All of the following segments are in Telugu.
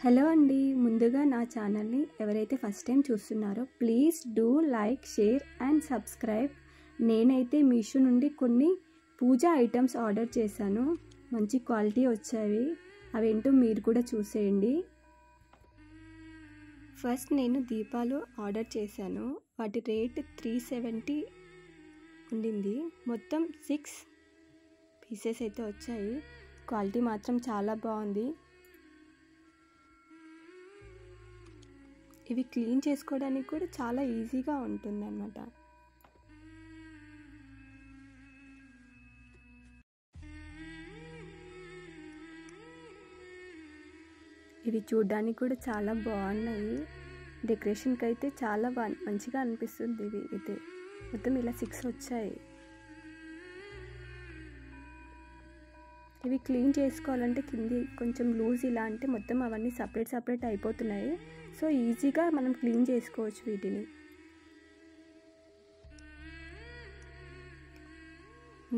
హలో అండి. ముందుగా నా ఛానల్ని ఎవరైతే ఫస్ట్ టైం చూస్తున్నారో please do like, share and subscribe. నేనైతే మీషో నుండి కొన్ని పూజ ఐటమ్స్ ఆర్డర్ చేశాను. మంచి క్వాలిటీ వచ్చాయి. అవేంటో మీరు కూడా చూసేయండి. ఫస్ట్ నేను దీపాలు ఆర్డర్ చేశాను. వాటి రేట్ 370 ఉండింది. మొత్తం 6 పీసెస్ అయితే వచ్చాయి. క్వాలిటీ మాత్రం చాలా బాగుంది. ఇవి క్లీన్ చేసుకోవడానికి కూడా చాలా ఈజీగా ఉంటుంది అన్నమాట. ఇవి చూడడానికి కూడా చాలా బాగున్నాయి. డెకరేషన్కి అయితే చాలా మంచిగా అనిపిస్తుంది. ఇవి అయితే మొత్తం ఇలా 6 వచ్చాయి. ఇవి క్లీన్ చేసుకోవాలంటే కింది కొంచెం లూజ్ ఇలా అంటే మొత్తం అవన్నీ సపరేట్ అయిపోతున్నాయి. సో ఈజీగా మనం క్లీన్ చేసుకోవచ్చు వీటిని.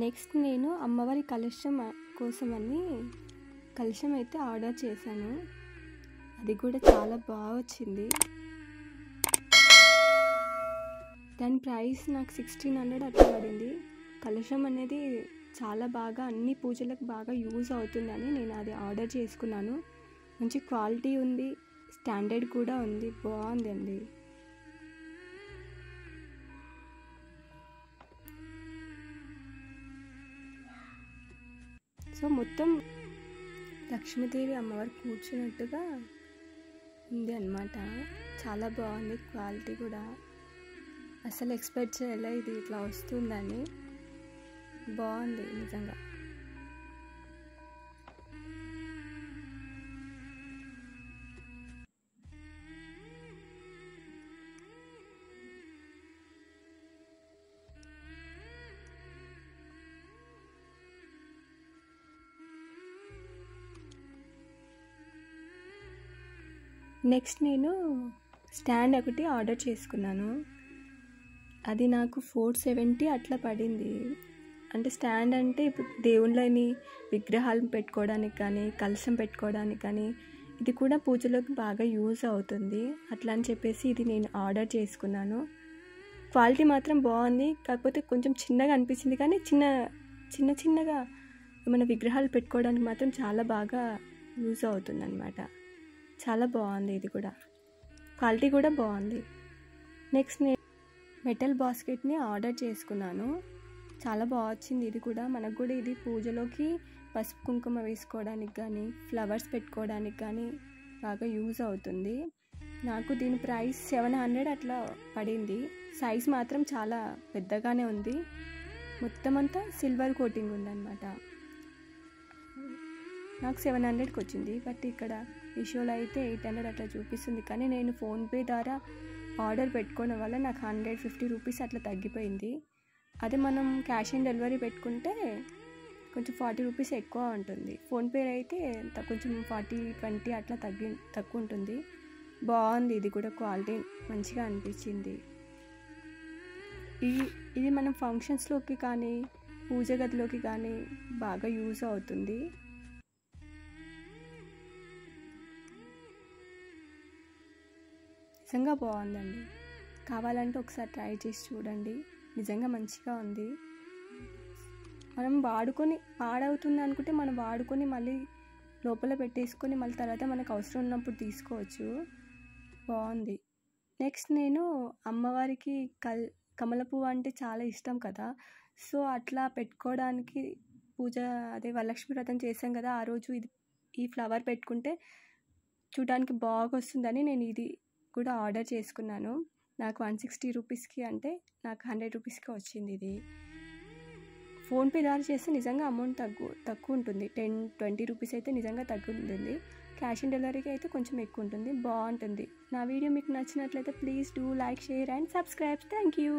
నెక్స్ట్ నేను అమ్మవారి కలశం కోసమని కలశం అయితే ఆర్డర్ చేశాను. అది కూడా చాలా బాగా వచ్చింది. దాని ప్రైస్ నాకు 1600 అట్లా పడింది. కలశం అనేది చాలా బాగా అన్ని పూజలకు బాగా యూజ్ అవుతుందని నేను అది ఆర్డర్ చేసుకున్నాను. మంచి క్వాలిటీ ఉంది, స్టాండర్డ్ కూడా ఉంది, బాగుందండి. సో మొత్తం లక్ష్మీదేవి అమ్మవారు కూర్చున్నట్టుగా ఉంది అన్నమాట. చాలా బాగుంది క్వాలిటీ కూడా. అసలు ఎక్స్పెక్ట్ చేయలే ఇది ఇట్లా వస్తుందని. బాగుంది నిజంగా. నెక్స్ట్ నేను స్టాండ్ ఒకటి ఆర్డర్ చేసుకున్నాను. అది నాకు 470 అట్లా పడింది. అంటే స్టాండ్ అంటే ఇప్పుడు దేవుళ్ళని విగ్రహాలు పెట్టుకోవడానికి కానీ, కలశం పెట్టుకోవడానికి కానీ, ఇది కూడా పూజలోకి బాగా యూజ్ అవుతుంది. అట్లా అని చెప్పేసి ఇది నేను ఆర్డర్ చేసుకున్నాను. క్వాలిటీ మాత్రం బాగుంది. కాకపోతే కొంచెం చిన్నగా అనిపించింది, కానీ చిన్నగా ఏమైనా విగ్రహాలు పెట్టుకోవడానికి మాత్రం చాలా బాగా యూజ్ అవుతుంది అన్నమాట. చాలా బాగుంది. ఇది కూడా క్వాలిటీ కూడా బాగుంది. నెక్స్ట్ నేను మెటల్ బాస్కెట్ని ఆర్డర్ చేసుకున్నాను. చాలా బాగా వచ్చింది. ఇది కూడా మనకు కూడా ఇది పూజలోకి పసుపు కుంకుమ వేసుకోవడానికి కానీ, ఫ్లవర్స్ పెట్టుకోవడానికి కానీ బాగా యూజ్ అవుతుంది. నాకు దీని ప్రైస్ 700 అట్లా పడింది. సైజ్ మాత్రం చాలా పెద్దగానే ఉంది. మొత్తం అంతా సిల్వర్ కోటింగ్ ఉందన్నమాట. నాకు 700కి వచ్చింది. బట్ ఇక్కడ మీషోలో అయితే 800 అట్లా చూపిస్తుంది. కానీ నేను ఫోన్పే ద్వారా ఆర్డర్ పెట్టుకోవడం వల్ల నాకు 150 రూపీస్ అట్లా తగ్గిపోయింది. అదే మనం క్యాష్ ఆన్ డెలివరీ పెట్టుకుంటే కొంచెం 40 రూపీస్ ఎక్కువ ఉంటుంది. ఫోన్పే అయితే కొంచెం 40-20 అట్లా తక్కువ ఉంటుంది. బాగుంది. ఇది కూడా క్వాలిటీ మంచిగా అనిపించింది. ఇది మనం ఫంక్షన్స్లోకి కానీ, పూజ గదిలోకి కానీ బాగా యూజ్ అవుతుంది. నిజంగా బాగుందండి. కావాలంటే ఒకసారి ట్రై చేసి చూడండి. నిజంగా మంచిగా ఉంది. మనం వాడుకొని పాడవుతుంది అనుకుంటే మనం వాడుకొని మళ్ళీ లోపల పెట్టేసుకొని మళ్ళీ తర్వాత మనకు అవసరం ఉన్నప్పుడు తీసుకోవచ్చు. బాగుంది. నెక్స్ట్ నేను అమ్మవారికి కమల పువ్వు అంటే చాలా ఇష్టం కదా. సో అట్లా పెట్టుకోవడానికి అదే వరలక్ష్మి వ్రతం చేసాం కదా, ఆ రోజు ఈ ఫ్లవర్ పెట్టుకుంటే చూడడానికి బాగా వస్తుందని నేను ఇది కూడా ఆర్డర్ చేసుకున్నాను. నాకు 160 రూపీస్కి అంటే నాకు 100 రూపీస్కి వచ్చింది. ఇది ఫోన్పే ద్వారా చేస్తే నిజంగా అమౌంట్ తక్కువ ఉంటుంది. 10-20 రూపీస్ అయితే నిజంగా తక్కువ ఉంటుంది. క్యాష్ ఆన్ డెలివరీకి అయితే కొంచెం ఎక్కువ ఉంటుంది. బాగుంటుంది. నా వీడియో మీకు నచ్చినట్లయితే please do like, share and subscribe. Thank you.